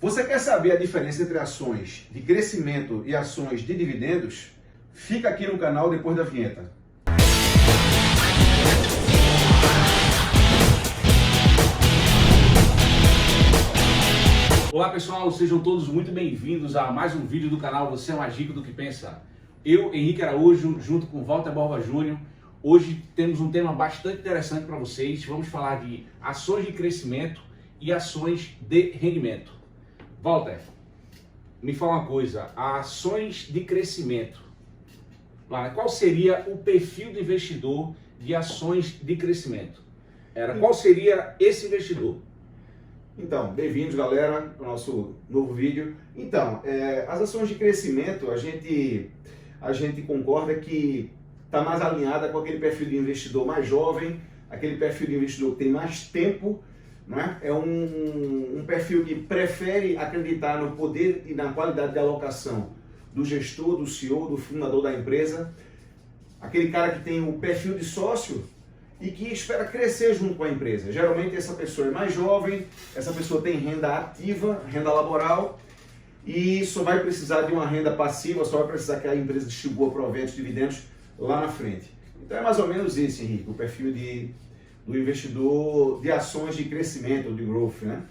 Você quer saber a diferença entre ações de crescimento e ações de dividendos? Fica aqui no canal depois da vinheta. Olá pessoal, sejam todos muito bem-vindos a mais um vídeo do canal Você é Mais Rico do que Pensa. Eu, Henrique Araújo, junto com Walter Borba Júnior, hoje temos um tema bastante interessante para vocês. Vamos falar de ações de crescimento e ações de rendimento. Walter, me fala uma coisa, ações de crescimento, qual seria o perfil do investidor de ações de crescimento? Qual seria esse investidor? Então, bem-vindos galera ao nosso novo vídeo. Então, as ações de crescimento, a gente concorda que está mais alinhada com aquele perfil de investidor mais jovem, aquele perfil de investidor que tem mais tempo, não é? É um perfil que prefere acreditar no poder e na qualidade de alocação do gestor, do CEO, do fundador da empresa, aquele cara que tem o perfil de sócio e que espera crescer junto com a empresa. Geralmente essa pessoa é mais jovem, essa pessoa tem renda ativa, renda laboral, e só vai precisar de uma renda passiva, só vai precisar que a empresa distribua proventos, dividendos lá na frente. Então é mais ou menos isso, Henrique, o perfil do investidor de ações de crescimento, de growth, né?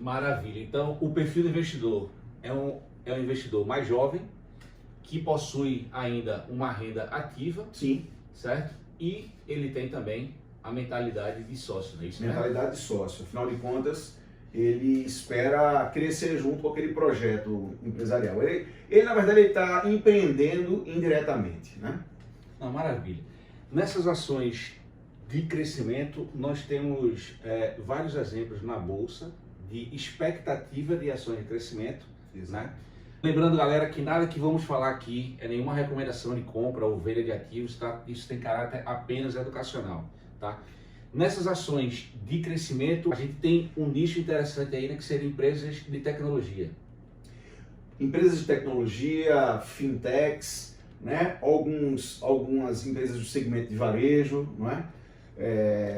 Maravilha. Então o perfil do investidor é um investidor mais jovem, que possui ainda uma renda ativa, sim, certo? E ele tem também a mentalidade de sócio, não é isso? Mentalidade de sócio. Afinal de contas, ele espera crescer junto com aquele projeto empresarial. Ele na verdade, está empreendendo indiretamente, né? Não, maravilha. Nessas ações de crescimento, nós temos vários exemplos na Bolsa de expectativa de ações de crescimento, né? Lembrando, galera, que nada que vamos falar aqui é nenhuma recomendação de compra ou venda de ativos, tá? Isso tem caráter apenas educacional, tá? Nessas ações de crescimento, a gente tem um nicho interessante aí, né, que seria empresas de tecnologia. Empresas de tecnologia, fintechs, né? Algumas empresas do segmento de varejo, não é?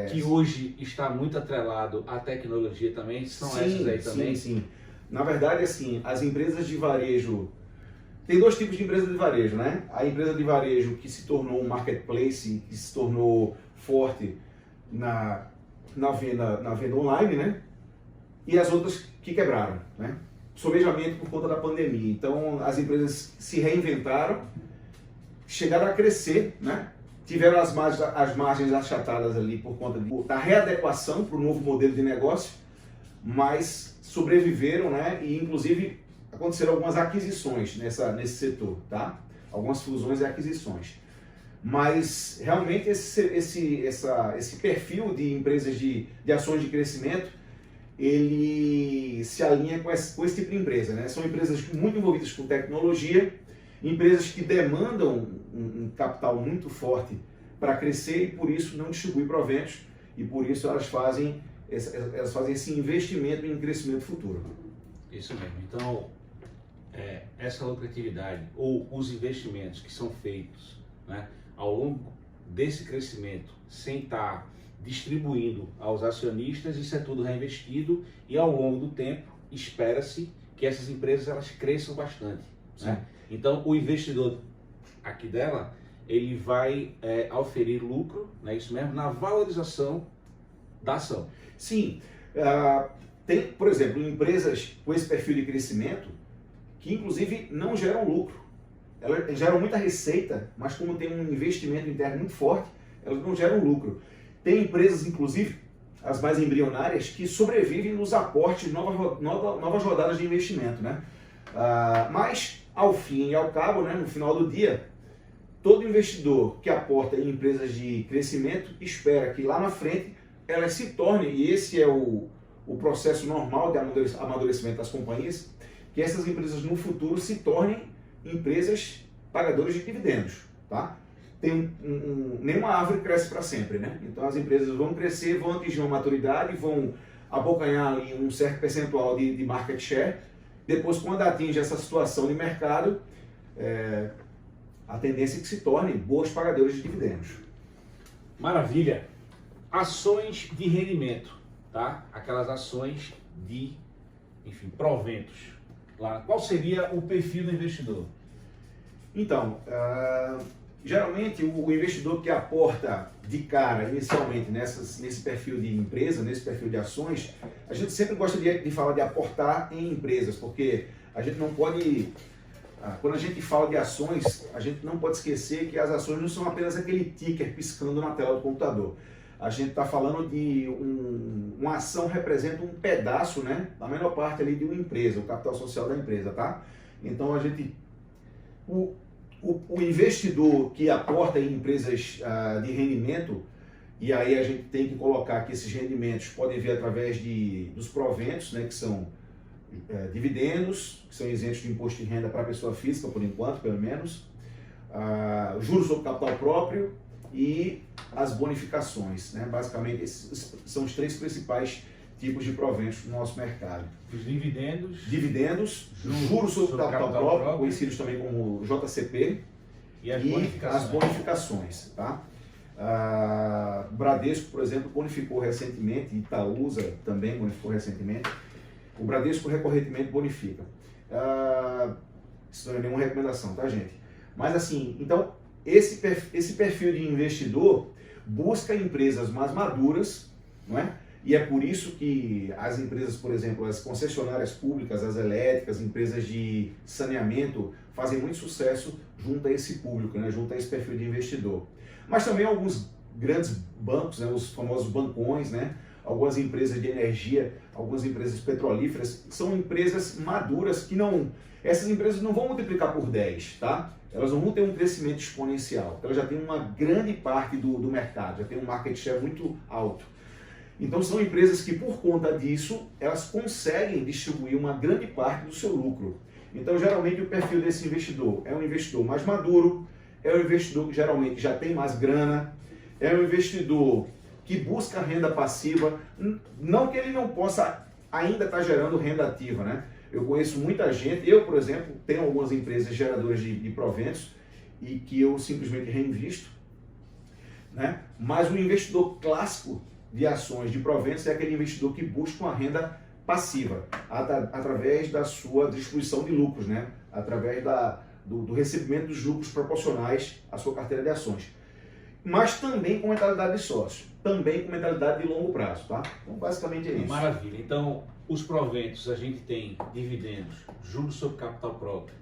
Que hoje está muito atrelado à tecnologia também, são essas aí também? Sim. Na verdade, assim, as empresas de varejo... Tem dois tipos de empresas de varejo, né? A empresa de varejo que se tornou um marketplace, que se tornou forte na venda online, né? E as outras que quebraram, né? Sobejamente por conta da pandemia. Então, as empresas se reinventaram, chegaram a crescer, né? Tiveram as margens achatadas ali por conta da readequação para o novo modelo de negócio, mas sobreviveram, né? E inclusive aconteceram algumas aquisições nesse setor, tá? Algumas fusões e aquisições. Mas realmente esse perfil de empresas de ações de crescimento, ele se alinha com esse tipo de empresa, né? São empresas muito envolvidas com tecnologia, empresas que demandam um capital muito forte para crescer e por isso não distribuem proventos e por isso elas fazem esse investimento em crescimento futuro. Isso mesmo. Então, essa lucratividade ou os investimentos que são feitos, né, ao longo desse crescimento, sem estar distribuindo aos acionistas, isso é tudo reinvestido e ao longo do tempo espera-se que essas empresas elas cresçam bastante, né? Então, o investidor aqui dela, ele vai oferir lucro, né, isso mesmo, na valorização da ação. Sim, tem, por exemplo, empresas com esse perfil de crescimento que inclusive não geram lucro. Elas geram muita receita, mas como tem um investimento interno muito forte, elas não geram lucro. Tem empresas, inclusive, as mais embrionárias, que sobrevivem nos aportes de novas rodadas de investimento, né? Mas, ao fim e ao cabo, né, no final do dia, todo investidor que aporta em empresas de crescimento espera que lá na frente elas se tornem, e esse é o processo normal de amadurecimento das companhias, que essas empresas no futuro se tornem empresas pagadoras de dividendos, tá? Nenhuma árvore cresce para sempre, né? Então as empresas vão crescer, vão atingir uma maturidade, vão abocanhar ali um certo percentual de market share. Depois, quando atinge essa situação de mercado, a tendência é que se tornem boas pagadoras de dividendos. Maravilha! Ações de rendimento, tá? Aquelas ações de enfim, proventos, lá, qual seria o perfil do investidor? Então, geralmente o investidor que aporta de cara, inicialmente, nesse perfil de empresa, nesse perfil de ações, a gente sempre gosta de falar de aportar em empresas, porque a gente não pode, quando a gente fala de ações, a gente não pode esquecer que as ações não são apenas aquele ticker piscando na tela do computador. A gente está falando de uma ação representa um pedaço, né, na menor parte ali de uma empresa, o capital social da empresa, tá? Então o investidor que aporta em empresas de rendimento, e aí a gente tem que colocar que esses rendimentos podem vir através dos proventos, né, que são dividendos, que são isentos de imposto de renda para a pessoa física, por enquanto, pelo menos, juros sobre capital próprio e as bonificações, né? Basicamente, esses são os três principais tipos de proventos no nosso mercado. Os dividendos, juros sobre capital próprio, conhecidos também como JCP, e as bonificações. Tá? Bradesco, por exemplo, bonificou recentemente, Itaúsa também bonificou recentemente. O Bradesco recorrentemente bonifica. Isso não é nenhuma recomendação, tá, gente? Mas assim, então, esse perfil de investidor busca empresas mais maduras, não é? E é por isso que as empresas, por exemplo, as concessionárias públicas, as elétricas, empresas de saneamento, fazem muito sucesso junto a esse público, né? Junto a esse perfil de investidor. Mas também alguns grandes bancos, né? Os famosos bancões, né? Algumas empresas de energia, algumas empresas petrolíferas, são empresas maduras que não... Essas empresas não vão multiplicar por 10, tá? Elas não vão ter um crescimento exponencial. Elas já têm uma grande parte do mercado, já tem um market share muito alto. Então são empresas que, por conta disso, elas conseguem distribuir uma grande parte do seu lucro. Então, geralmente, o perfil desse investidor é um investidor mais maduro, é um investidor que geralmente já tem mais grana, é um investidor que busca renda passiva, não que ele não possa ainda estar gerando renda ativa, né? Eu conheço muita gente, eu, por exemplo, tenho algumas empresas geradoras de proventos e que eu simplesmente reinvisto, né? Mas o investidor clássico de ações de proventos é aquele investidor que busca uma renda passiva, através da sua distribuição de lucros, né? Através do recebimento dos lucros proporcionais à sua carteira de ações. Mas também com mentalidade de sócio, também com mentalidade de longo prazo, tá? Então, basicamente é isso. Maravilha. Então, os proventos, a gente tem dividendos, juros sobre capital próprio,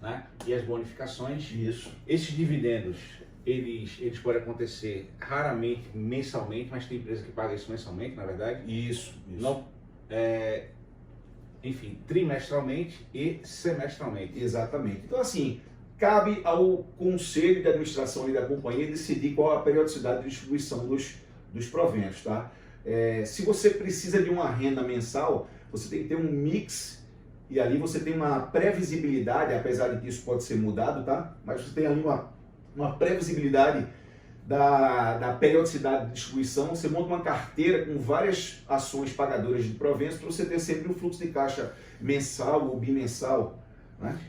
né? E as bonificações. Isso. Esses dividendos, eles podem acontecer raramente, mensalmente, mas tem empresa que paga isso mensalmente, na verdade. Isso. Não, enfim, trimestralmente e semestralmente. Exatamente. Então, assim, cabe ao conselho de administração e da companhia decidir qual a periodicidade de distribuição dos proventos, tá? Se você precisa de uma renda mensal, você tem que ter um mix e ali você tem uma previsibilidade, apesar de que isso pode ser mudado, tá? Mas você tem ali uma previsibilidade da periodicidade de distribuição. Você monta uma carteira com várias ações pagadoras de proventos para você ter sempre um fluxo de caixa mensal ou bimensal, né?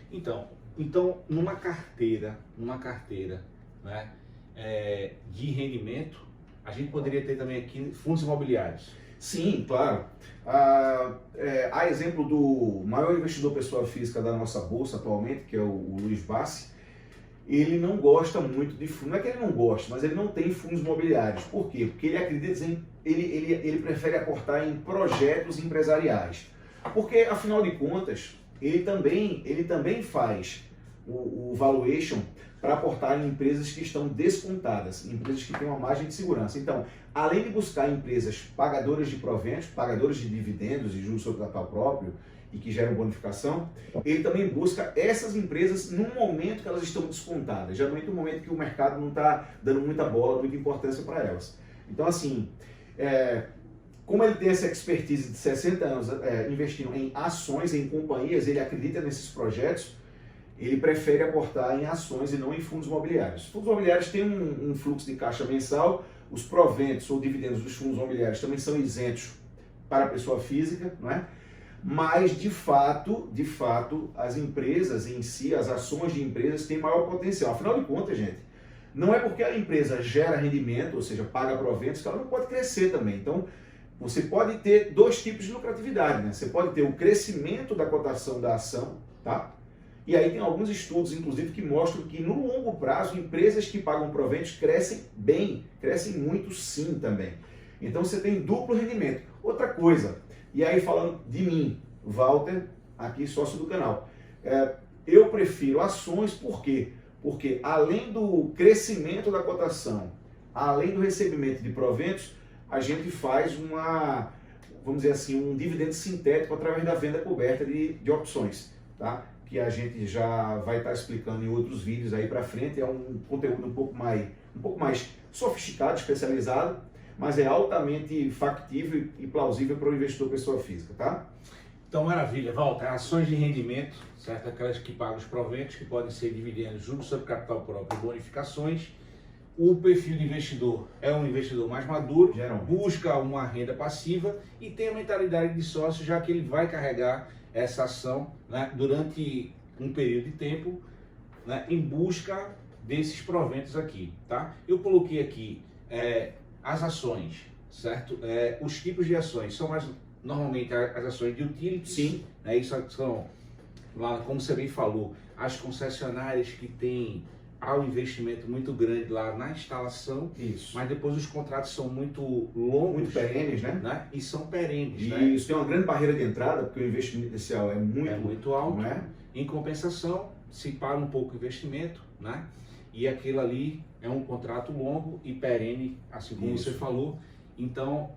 Então, numa carteira, né, de rendimento, a gente poderia ter também aqui fundos imobiliários. Sim, claro. Há exemplo do maior investidor pessoa física da nossa bolsa atualmente, que é o Luiz Bassi. Ele não gosta muito de fundos, não é que ele não gosta, mas ele não tem fundos imobiliários. Por quê? Porque ele acredita ele prefere aportar em projetos empresariais. Porque, afinal de contas, ele também faz o valuation para aportar em empresas que estão descontadas, empresas que têm uma margem de segurança. Então, além de buscar empresas pagadoras de proventos, pagadoras de dividendos e juros sobre capital próprio e que geram bonificação, ele também busca essas empresas num momento que elas estão descontadas, geralmente no momento que o mercado não está dando muita bola, muita importância para elas. Então, assim, como ele tem essa expertise de 60 anos investindo em ações, em companhias, ele acredita nesses projetos, ele prefere aportar em ações e não em fundos imobiliários. Os fundos imobiliários têm um fluxo de caixa mensal, os proventos ou dividendos dos fundos imobiliários também são isentos para a pessoa física, não é? Mas, de fato, as empresas em si, as ações de empresas têm maior potencial. Afinal de contas, gente, não é porque a empresa gera rendimento, ou seja, paga proventos, que ela não pode crescer também. Então, você pode ter dois tipos de lucratividade, né? Você pode ter o crescimento da cotação da ação, tá? E aí tem alguns estudos, inclusive, que mostram que no longo prazo, empresas que pagam proventos crescem bem, crescem muito sim também. Então você tem duplo rendimento. Outra coisa, e aí falando de mim, Walter, aqui sócio do canal, eu prefiro ações, por quê? Porque além do crescimento da cotação, além do recebimento de proventos, a gente faz vamos dizer assim, um dividendo sintético através da venda coberta de opções, tá? Que a gente já vai estar explicando em outros vídeos aí para frente. É um conteúdo um pouco mais sofisticado, especializado, mas é altamente factível e plausível para o investidor pessoa física, tá? Então, maravilha. Walter, ações de rendimento, certo? Aquelas que pagam os proventos, que podem ser dividendos, juros sobre capital próprio e bonificações. O perfil de investidor é um investidor mais maduro, Geralmente busca uma renda passiva e tem a mentalidade de sócio, já que ele vai carregar essa ação, né, durante um período de tempo, né, em busca desses proventos aqui, tá? Eu coloquei aqui as ações, certo? Os tipos de ações são normalmente as ações de utilities. Sim. Né, isso são, lá, como você bem falou, as concessionárias que têm há um investimento muito grande lá na instalação. Isso. Mas depois os contratos são muito longos, muito perenes, né? E são perenes. E né? isso tem uma grande barreira de entrada, porque o investimento inicial é muito alto. não é? Em compensação, se paga um pouco o investimento, né? E aquilo ali é um contrato longo e perene, assim como Isso. você falou. Então,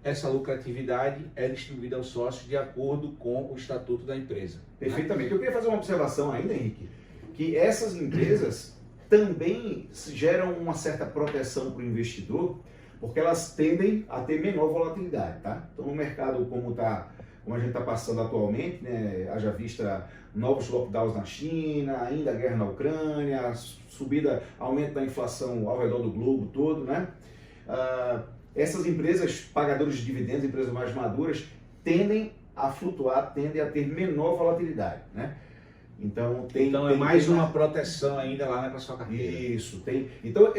essa lucratividade é distribuída aos sócios de acordo com o estatuto da empresa. Perfeitamente. Eu queria fazer uma observação ainda, Henrique, que essas empresas também geram uma certa proteção para o investidor, porque elas tendem a ter menor volatilidade, tá? Então, no mercado como a gente está passando atualmente, né, haja vista novos lockdowns na China, ainda a guerra na Ucrânia, aumento da inflação ao redor do globo todo, né? Essas empresas pagadoras de dividendos, empresas mais maduras, tendem a flutuar, tendem a ter menor volatilidade, né? Então é mais uma proteção ainda lá para sua carteira. Isso, tem. Então,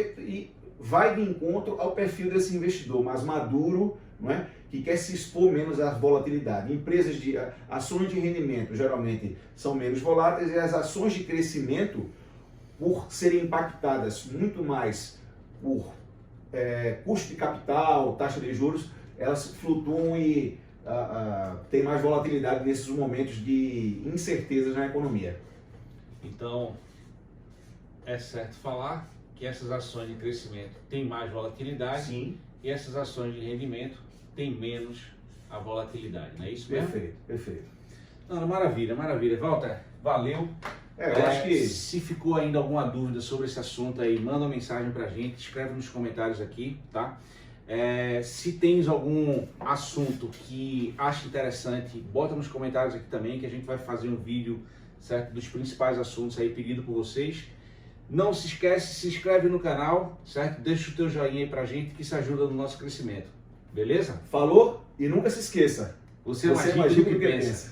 vai de encontro ao perfil desse investidor mais maduro, não é? Que quer se expor menos à volatilidade. Empresas de ações de rendimento geralmente são menos voláteis e as ações de crescimento, por serem impactadas muito mais por custo de capital, taxa de juros, elas flutuam e tem mais volatilidade nesses momentos de incertezas na economia. Então, é certo falar que essas ações de crescimento têm mais volatilidade. Sim. E essas ações de rendimento têm menos a volatilidade, não é isso mesmo? Perfeito. Não, maravilha, maravilha. Walter, valeu. Eu acho que... Se ficou ainda alguma dúvida sobre esse assunto aí, manda uma mensagem pra gente, escreve nos comentários aqui, tá? Se tens algum assunto que acha interessante, bota nos comentários aqui também, que a gente vai fazer um vídeo, certo, dos principais assuntos aí pedido por vocês. Não se esquece, se inscreve no canal, certo? Deixa o teu joinha aí pra gente, que isso ajuda no nosso crescimento. Beleza? Falou? E nunca se esqueça. Você é mais rico do que pensa.